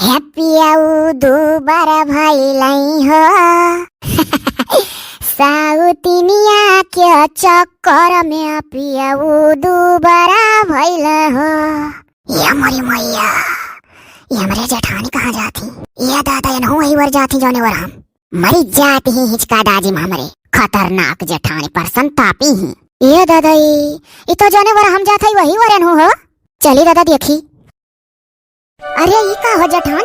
Happy दोबारा भइलाई हो साउतिनिया के चक्कर में पियाऊ दोबारा भइला हो। या मरी मैया, ये हमारे जेठानी कहाँ जाती? ये दादा ये वही वर जाती जाने वर हम मरी जाती ही हिचका दाजी हमारे खतरनाक जेठानी पर संतापी ही। ये दादा ये तो जाने वर हम जाता ही वही वरन हो। चली दादा देखी। अरे ये का हो जेठानी?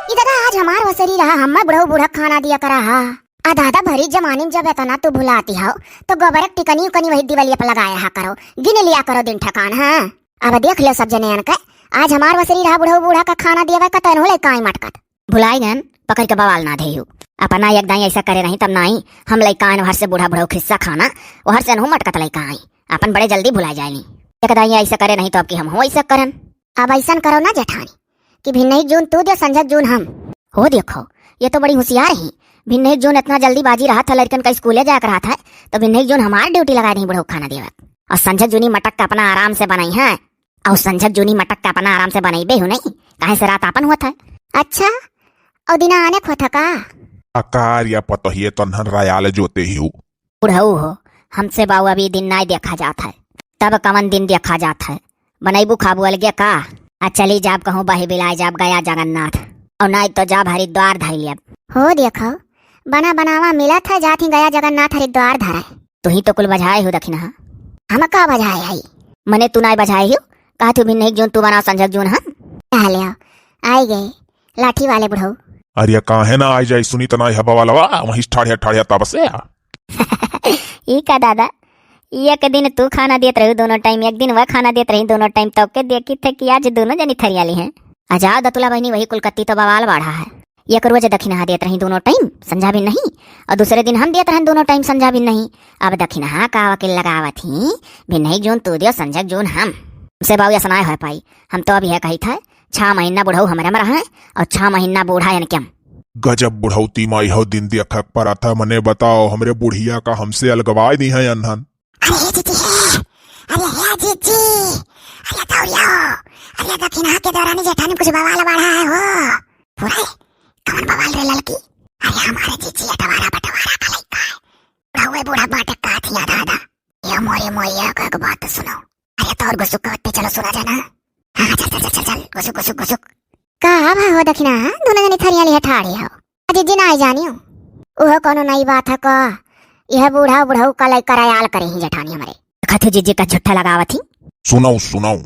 ये दादा आज हमार वसरी रहा, हम बुढ़ऊ बूढ़ा खाना दिया करा हा। आ दादा भरी जमाने में जब इतना तू भुलाती हो तो गोबर टिकनी उकनी वही दिवालिया पर लगाया हा करो, गिन लिया करो दिन ठकान। हाँ अब देख लो सब जने का आज हमार वसरी रहा बुढ़ऊ बूढ़ा का खाना दिया का तन होले काई मटकत भुलाई गन पकड़ के बवाल ना देहु। अपना एक दाई ऐसा करे नहीं तब नहीं हम लइकान हर से बूढ़ा बुढ़ऊ खिस्सा खाना वो हर से नु मटकत लइकाई अपन बड़े जल्दी भुला जाएनी। एक दाई ऐसा करे नहीं तो अब की हम हो ऐसा करन। अब ऐसा करो ना जेठानी कि भिन्न जून तू दे संजक जून हम हो। देखो ये तो बड़ी होशियार ही। भिन्न जून इतना जल्दी बाजी रहा था, लड़कन का स्कूले जाकर रहा था तो भिन्न जून हमार ड्यूटी लगा दी बुढ़ऊ खाना देवा। और संजक जूनी मटक का अपना आराम से बनाई है। और संजक जूनी मटक का अपना आराम से बनाई बे हो नहीं कहे से रात अपन हुआ था। अच्छा और दिना आने को था का आकार या पतोहिए तो नहर रायाल जोते ही बुढ़ऊ हो। हमसे बाऊ अभी दिन नहीं देखा जाता है तब कवन दिन देखा जाता है। बनैबू खाबू अलगे का आ चली जाब कहूँ बही बिलाय जाब गया जगन्नाथ और नहीं तो जाब हरिद्वार धर लिया हो। देखो बना बनावा मिला था जाती गया जगन्नाथ हरिद्वार धरा। तू ही तो कुल बजाए हो दखिना हम का बजाए है मने तू नहीं बजाए हो कहा तू भी नहीं जून तू बना संजक जून हम कह ले आई गए लाठी वाले बुढ़ऊ। अरे कहाँ है ना आई जाए सुनी तो ना हवा वाला वही ठाड़िया ठाड़िया तब से ई का दादा एक दिन तू खाना देत रही दोनों टाइम, एक दिन वह खाना देत रही दोनों टाइम, तो के देखी थे कि आज दोनों जनी थरियाली हैं। अजा दतुला बहनी वही कुलकत्ती तो बवाल बाढ़ा है। एक रोज दक्षिणा देत रही दोनों टाइम संझा भी नहीं और दूसरे दिन हम देत रहे दोनों टाइम संझा भी नहीं। अब दक्षिणा का वकील लगावत ही भी नहीं जोन तू दियो संजक जोन हम से बाबू सुनाए हो पाई। हम तो अभी है कही था 6 महीना बुढ़ऊ हमारे में रहा और 6 महीना बूढ़ा यानी क्या गजब बुढ़ौती माई हो दिन देखा पर था। मने बताओ हमरे बुढ़िया का हमसे अलगवाई दी है अनहन। अरे जीजी अरे है जीजी अरे तौलियो अरे दक्षिणा के दौरान जेठानी कुछ बवाल बढ़ा है हो पूरा कौन बवाल रे लड़की। अरे हमारे जीजी अटवारा बटवारा का लड़का है बुढ़ा बूढ़ा बाटक का थी दादा। ये मोरे मोया का बात सुनो। अरे तो और गुसुक करते चलो सुना जाना। हाँ चल चल चल चल गुसुक गुसुक गुसुक का हो दक्षिणा दोनों जनी थरियाली है ठाड़ी हो जीजी ना जानी हो ओह कोनो नई बात है का। यह बूढ़ा बुढ़ऊ का लड़का रायाल करे ही जेठानी हमारे खथु जीजी का झुट्ठा लगावत ही। सुनाऊ सुनाऊ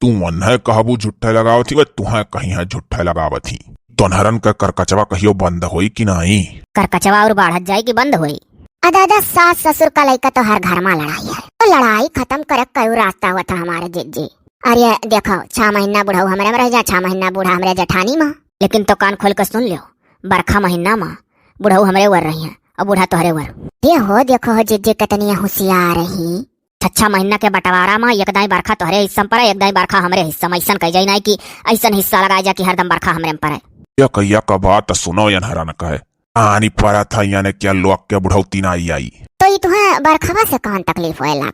तू मन है कहबू झुट्ठा लगावत ही तुहा कहीं है झुट्ठा लगावत ही। दोनहरन का करकचवा कहियो बंद होई कि नहीं? करकचवा और बाढ़त जाए कि बंद होई? दादा सास ससुर का लड़का तो हर घर में लड़ाई है तो लड़ाई खत्म करे कई रास्ता हुआ था हमारे जीजी। अरे देखो 6 महीना बुढ़ऊ हमारे में रह जा 6 महीना बूढ़ा हमारे जेठानी माँ। लेकिन तो कान खोल कर सुन लियो बरखा महीना माँ बुढ़ऊ हमारे वर रही है और बूढ़ा तोहरे वर। ये हो देखो हो जीजी कितनी होशियार रही। 6 महीना के बंटवारा में एक दाई बरखा तोहरे हिस्सा पर है एक दाई बरखा हमारे हिस्सा में। ऐसा कह जाए नहीं कि ऐसा हिस्सा लगाए जा कि हरदम बरखा हमारे पर है। या कहिया का बात सुनो यनहरा न कहे आनी पड़ा था यानी क्या लोग के बुढ़ौती ना आई तो ये तुम्हें बरखवा से कौन तकलीफ होएला?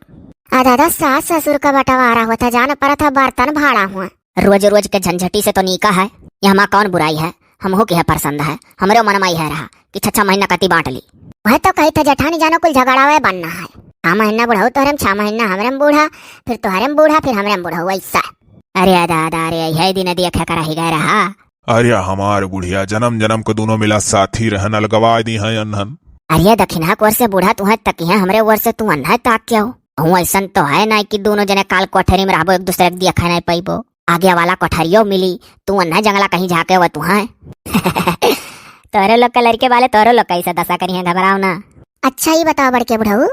दादा सास ससुर का बंटवारा होता जाना पड़ा था बर्तन भाड़ा हुआ रोज रोज के झंझटी से तो नीका है। यहाँ कौन बुराई है हम हो के पसंद है हमारे मन में है रहा कि 6 महीना कति बांट ली। वह तो कही था जेठानी जानो कुल झगड़ा हुआ बनना है 6 महीना बुढ़ऊ तो 6 महीना हमारे में बूढ़ा फिर तुम्हारे में बूढ़ा फिर हमारे में बूढ़ा ऐसा। अरे दादा अरे यही दिन देखा करा ही गए रहा। अरे हमारे बुढ़िया जन्म जन्म को दोनों मिला साथी रहन अलगवा दी है अनहन। अरे दक्षिणा को से बूढ़ा तू है तक है हमारे वर से तू अन्ना ताक क्या हो ऐसा तो है ना कि दोनों जने काल कोठरी में रहबो एक दूसरे के देखा नहीं पाइबो। आगे वाला कोठरियो मिली तू अन्ना जंगला कहीं जाके वो तू है तोरे लोग के लड़के वाले तोरे लोग कैसे दशा करी है घबराओ ना। अच्छा ही बताओ बड़के बुढ़ऊ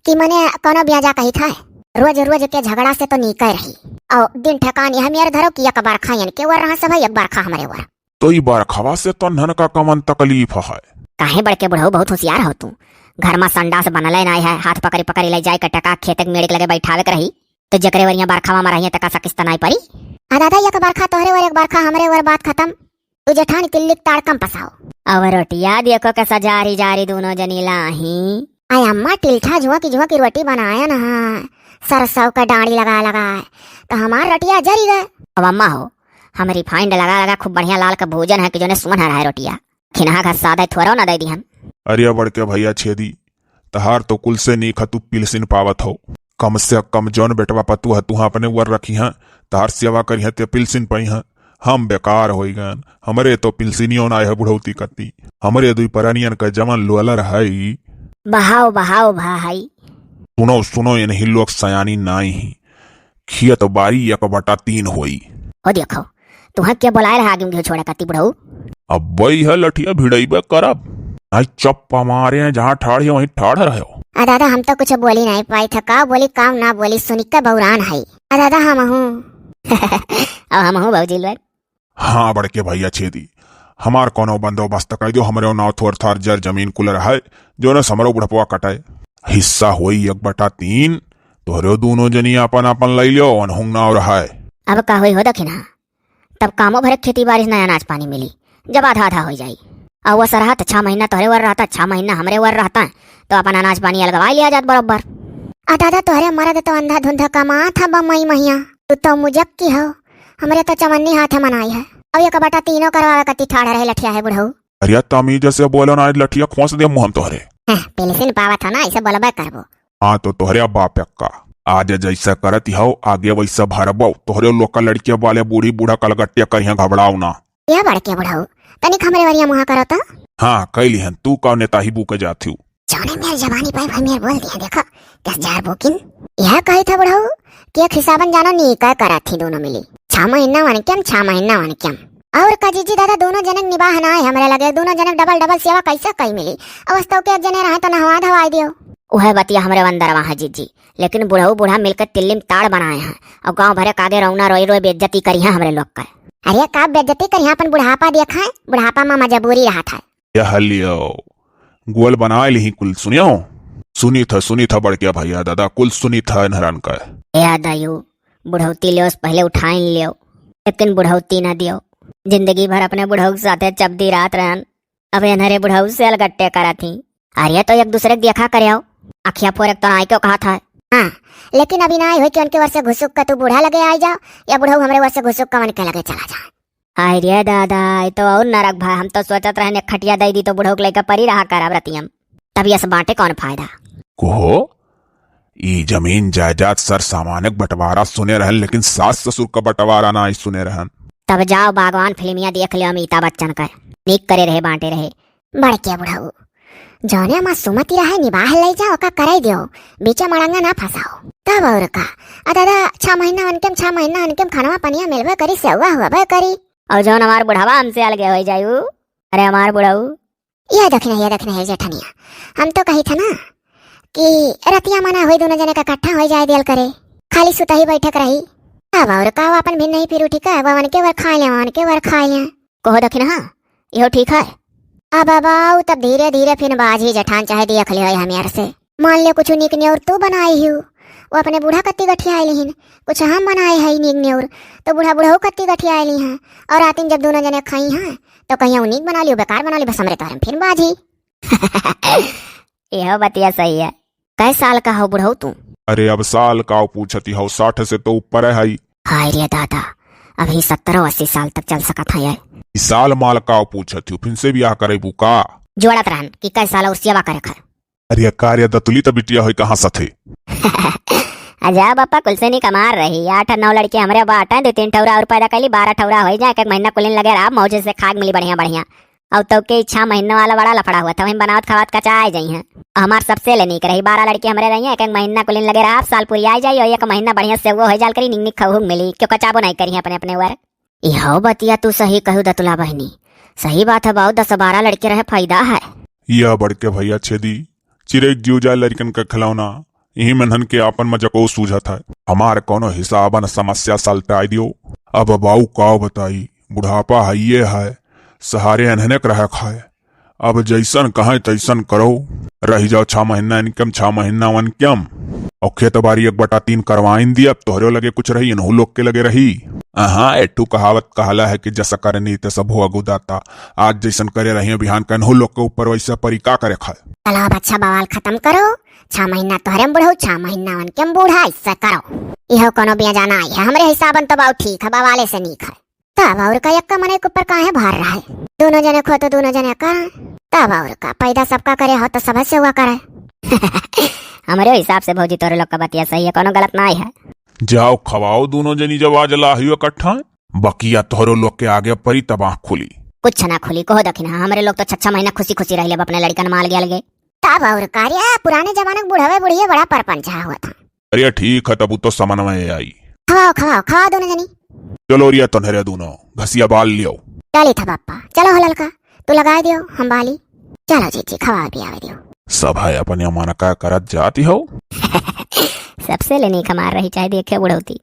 कि मने कोनो ब्याजा कही था रोज रोज के झगड़ा से तो नीका रही और दिन ठकान यह मेरे धरो कि एक बार खायन के वर रहा सब एक बार खा हमारे वर। तो ये बरखवा से तो नहन का कमन तकलीफ है। काहे बड़के बुढ़ऊ बहुत होशियार हो तू। घर में संडास बनल नहीं है हाथ पकड़ी पकड़ी ले जाए टका खेत के मेड़ के लगे बैठावे के रही तो जकरे वरिया बरखावा में रही तका सकिस्ता नहीं पड़ी। दादा एक बरखा तोहरे वर एक बरखा हमारे वर बात खत्म। तू जेठानी तिल्लिक ताड़कम पसाओ और रोटिया देखो के सजारी जारी दोनों जनी लाही। आई अम्मा टिल्ठा जुआ की रोटी बनाया ना सरसों का डांडी लगा तो हमार रोटिया जरी गए। अब अम्मा हो हम रिफाइंड लगा लगा खूब बढ़िया लाल का भोजन है कि जो ने सुमन है रोटिया खिनहा का सादा थोड़ा ना दे दी हम। अरे बड़के भैया छेदी तहार तो कुल से नी खतु पिलसिन पावत हो। कम से कम जौन बेटवा पतु है तुहा अपने वर रखी है तहार सेवा करी है ते पिलसिन पई है। हम बेकार हो गन हमरे तो पिलसिनियों ना है बुढ़ौती कती हमरे दुई परनियन का जमन लोलर है। बहाओ बहाओ भाई। सुनो सुनो इन्हीं लोग सयानी नाई ही खियत बारी 1/3 होई। हो देखो तुहा क्या बुलाए रहा आगे छोड़ा कती बुढ़ऊ। अब वही है लठिया भिड़ैबे करब आई चप्पा मारे हैं जहाँ ठाड़ है वहीं ठाड़ रहे हो। दादा हम तो कुछ बोली नहीं पाई था का बोली काम ना बोली सुनिका बौरान है। दादा हम हूँ अब हम हूँ भाजी लोग। हाँ बड़के भैया छेदी हमार कोनो बंदोबस्त कर दो हमरे नाव थोर थार जर जमीन कुलर है जो न समरो बुढ़पवा कटाए हिस्सा होई 1/3 तोहरे दोनों जनी अपन अपन लई लियो अनहुंग ना और है। अब का हुई हो दखिना तब कामों भरे खेती बारिश नया अनाज पानी मिली जब आधा आधा हो जाई और वो सरहा तो 6 महीना तोहरे वर रहता 6 महीना हमरे वर रहता तो अपन अनाज पानी अलगवा लिया जात बरोबर। दादा तोहरे मरद तो अंधा धुंधा कमा था बमई महिया तू तो मुजक की हो हमरे तो चमन्नी हाथ मनाई है अब 1/3 करवावे कती ठाड़ रहे लठिया है बुढ़ऊ। अरे तमीज से बोलो ना लठिया खोस दे मुंह हम तोहरे पेलिसिन पावा था ना ऐसे बोलबे करबो। हाँ तो तोहरे बाप का आज जैसा करत हो आगे वैसा भरबो तोहरे लोग का लड़के वाले बूढ़ी बूढ़ा कलगट्टिया करिया घबराओ ना। यह बड़के बुढ़ऊ तनिक हमरे वरिया मुहा करो तो। हाँ कैली हन तू का नेता ही बुके जाती हूँ जाने मेरी जबानी पे भाई मेरे बोल दिया देखो दस जार बुकिन यह कही था बुढ़ऊ कि एक हिसाबन जाना नहीं कह करा थी दोनों मिली 6 महीना वन क्यम 6 महीना वन क्यम और काजी दादा दोनों जनक निबाह ना है हमरे लगे दोनों जनक डबल डबल सेवा कैसे कई मिली अवस्था के एक जने रहे तो नहवा धवाई दियो। वह बतिया हमरे बंदर वहाँ जीजी लेकिन बुढ़ऊ बूढ़ा मिलकर तिल्लिम ताड़ बनाए हैं और गांव भरे कागे रौना रोई रोई बेइज्जती करी है हमरे लोग का। अरे का बेइज्जती करी अपन बुढ़ापा देखा है बुढ़ापा में मजबूरी रहा था। यह लियो गोल बनाए ली कुल सुनियो सुनी था बड़किया भैया दादा कुल सुनी था नहरन का याद आयु बुढ़ौती लियो पहले उठाइन लियो लेकिन बुढ़ौती ना दियो जिंदगी भर अपने बुढ़ऊ के साथे चपदी रात रहन अब नरे बुढ़ऊ से अलगट्टे करा थी। अरे तो एक दूसरे देखा करे अखिया फोर तो आई क्यों कहा था। हाँ लेकिन अभी ना आई हुई कि उनके वर्ष घुसुक का तू बूढ़ा लगे आई जाओ या बुढ़ऊ हमरे वर्ष घुसुक का मन के लगे चला जाए। हाय रे दादा तो और नरक भाई हम तो सोचत रहने खटिया दई दी तो बुढ़ऊ के लेकर परी रहा करब रतियम तब यस बांटे कौन फायदा को ई जमीन जायदाद सर सामानिक बंटवारा सुने रहन लेकिन सास ससुर का बंटवारा ना सुने रहन। तब जाओ बागवान फिल्मिया देख लियो अमिताभ बच्चन का नीक करे रहे बांटे रहे बड़के बुढ़ऊ जौने माँ सुमति रहे निबाह ले जाओ का कराई दियो बीचा मड़ंगा ना फंसाओ तब और का दादा 6 महीना उनके 6 महीना उनके खानवा पनिया मिलवे करी सेवा हुआ करी और जौन हमार बुढ़ावा हमसे अलगे हो जायू। अरे हमार बुढ़ऊ ये देखना है जेठनिया हम तो कही था ना कि रतिया मना हुई दोनों जने का इकट्ठा हो जाए दिल करे खाली सुता ही बैठक रही अब और का अपन भी नहीं फिर उठी का वन के वर खा लिया कहो दखिन। हाँ यो ठीक है अब बाऊ तब धीरे धीरे फिर बाजी जठान चाहे देख लियो हमारे से मान लियो कुछ निक न्योर तू बनाई हूँ वो अपने बूढ़ा कत्ती गठिया लिहिन कुछ हम बनाए है निक न्योर तो बूढ़ा बूढ़ऊ कत्ती गठिया ली हैं और रातिन जब दोनों जने खाई हैं तो कहीं उन्हीं बना लियो बेकार बना लियो बस हमरे तारम फिर बाजी। यह बतिया सही है। कै साल का हो बुढ़ऊ तू। अरे अब साल का पूछती हो 60 से तो ऊपर है। हाय रे दादा अभी 70-80 साल तक चल सका था यार। साल माल का पूछती हूँ फिर से भी आ करे बुका जोड़त रहन कि कै साल और सेवा करे खा। अरे कार्य दतुली तो बिटिया हो कहाँ सथे। अजा बापा कुल से नहीं कमार रही 8-9 लड़के हमरे बाटा 2-3 ठौरा और पैदा कैली 12 ठौरा हो जाए एक महीना कुलिन लगे रहा मौजे से खाग मिली बढ़िया बढ़िया और तो के 6 महीना वाला बड़ा लफड़ा हुआ था वहीं बनावत खवात कचा आ जाई हैं हमार सबसे ले नहीं रही 12 लड़के हमरे रही एक महीना कुलिन लगे रहा साल पूरी आ जाई और 1 महीना बढ़िया से वो हो जाल करी निक निक खहू मिली क्यों कचाबो नहीं करी अपने अपने वर। यहो बतिया तू सही कहू दतुला बहनी सही बात है बाऊ 10-12 लड़के रहे फायदा है। यह बड़के भैया छेदी चिरेक जीव जाए लड़कन का खिलौना यही मनहन के आपन में जको सूझत है हमार कोनो हिसाबन समस्या सलटाई दियो। अब बाऊ का बताई बुढ़ापा है ये है सहारे अनहने रह खाए अब जैसन कहे तैसन करो रही जाओ 6 महीना इनकम 6 महीना वनकम और खेत बारी 1/3 करवाइन दिया अब तोहरे लगे कुछ रही इनहू लोग के लगे रही। हाँ एटू कहावत कहला है कि जैसा करे नहीं तैसा भोग उदाता आज जैसन करे रही बिहान का इनहू लोग के ऊपर वैसा परी का करे खाए। चलो अब अच्छा बवाल खत्म करो 6 महीना तोहरे बुढ़ऊ 6 महीना उनके बूढ़ा इससे करो यह कोनो बिया जाना आई है हमरे हिसाबन तो बाऊ ठीक है बवाले से नहीं है तब और का यक्का मने के ऊपर काहे भार रहा है? दोनों जने खो तो दोनों जने का, तब और का पैदा सबका करे हो तो सब से हुआ करे। हमारे हिसाब से भौजी तोरे लोग का बतिया सही है, कोनो गलत नहीं है। जाओ खवाओ दोनों जनी जब आज लाहियो इकट्ठा, बकिया तोहरो लोग के आगे परी तब आँख खुली। कुछ ना खुली कहो दखिन, हमारे लोग तो 6 महीना खुशी खुशी रह ले अपने लड़कन माल गया लगे। तब और कार्य पुराने जमाने के बुढ़ावे बुढ़िए बड़ा परपंचा हुआ था। अरे ठीक है तब तो समन में आई। खवाओ खवाओ खवाओ दोनों जनी। चलो रिया तनहरे दोनों घसिया बाल लियो। चली था पापा, चलो हो ललका तू लगा दियो हम बाली। चलो जीजी खवा भी आवे दियो। सब है अपन माना का करत जाती हो। सबसे लेनी कमार रही चाहे देखे बुढ़ौती।